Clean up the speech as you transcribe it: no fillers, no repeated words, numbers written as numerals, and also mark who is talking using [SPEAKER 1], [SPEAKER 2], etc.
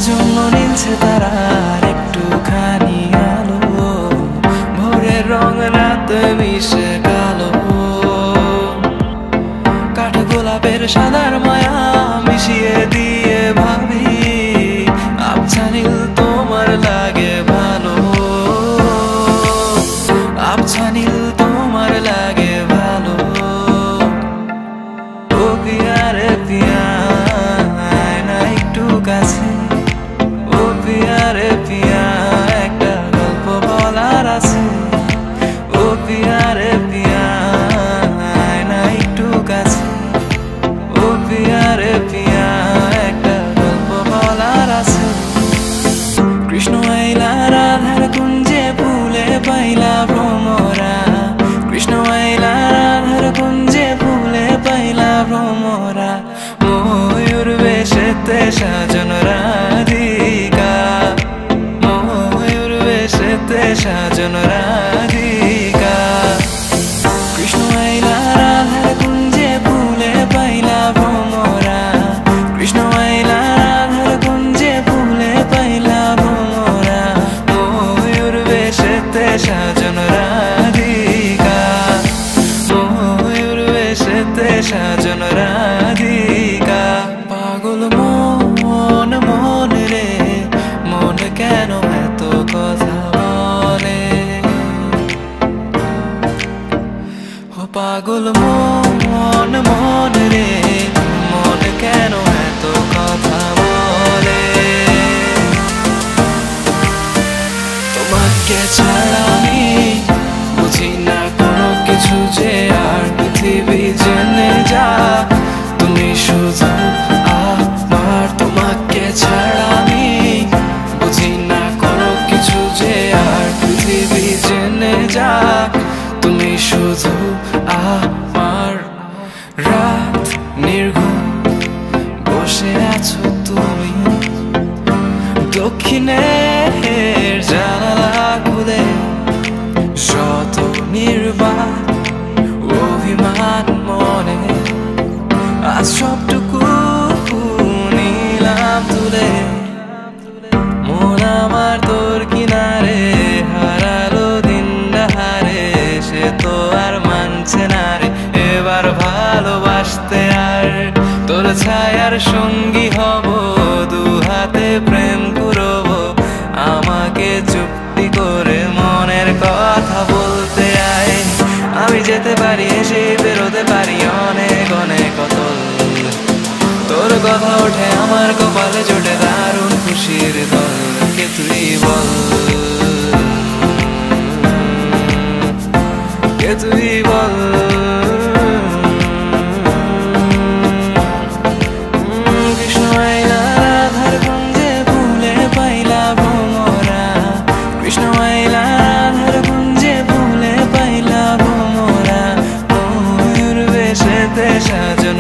[SPEAKER 1] জন্য নীলছে তারার একটুখানি আলো, ভোরের রং রাতে মিশে কালো। কাঠগোলাপের সাদার মায়া মিশিয়ে দিয়ে ভাবি, আবছা নীল তোমার লাগে ভালো, আবছা নীল তোমার লাগে ভালো। ও পিয়া রে পিয়া আয় না একটু কাছে, ও পিয়া রে পিয়া একটা গল্প বলার আছে। ও পিয়া রে পিয়া আয় না একটু কাছে, ও পিয়া রে পিয়া একটা গল্প বলার আছে। কৃষ্ণ আইলা রাধার কুঞ্জে ফুলে পাইলা ভ্রমরা, কৃষ্ণ আইলা রাধার কুঞ্জে ফুলে পাইলা ভ্রমরা। ময়ূর বেশেতে সাজন রাধিকা, ময়ূর বেশেতে সাজন রাধিকা। কৃষ্ণ আইলা রাধার কুঞ্জে ফুলে পাইলা ভ্রমরা, কৃষ্ণ আইলা রাধার কুঞ্জে ফুলে পাইলা ভ্রমরা। ময়ূর বেশেতে সাজন রাধিকা, ময়ূর বেশেতে সাজন রাধিকা। পাগল মন মন রে মন কেন এত কথা বলে, ও পাগল মন মন রে মন কেন এত কথা বলে। তোমাকে ছাড়া আমি বুঝি না কোনো কিছু যে, আর পৃথিবী জেনে যা তুমি শুধু আমার। তোমাকে ছাড়া আমি বুঝি না কোনো কিছু যে, আর পৃথিবী জেনে যা তুমি শুধু আমার। রাত নির্ঘুম বসে আছো তুমি দক্ষিণের জানালা খুলে, শত নির্বাক অভিমান মনে আজ সবটুকু নিলাম তুলে। মন আমার তোর কিনারে হারালো দিন হারে, সে তো আর মানছে না রে এবার ভালোবাসতে। আর তোর ছায়ার সঙ্গী হব, দু হাতে প্রেম করবো, আমাকে চুক্তি করে মনের কথা বলতে আয়। আমি যেতে পারি এসে বেরোতে পারি অনেক অনেক অতল, তোর কথা ওঠে আমার কপালে জোটে দারুণ খুশির দল। কে তুই বল, কে তুই বল। কৃষ্ণ আইলা রাধার কুঞ্জে ফুলে পাইলা ভ্রমরা, কৃষ্ণ আইলা রাধার কুঞ্জে ফুলে পাইলা ভ্রমরা। ময়ূর বেশেতে সাজন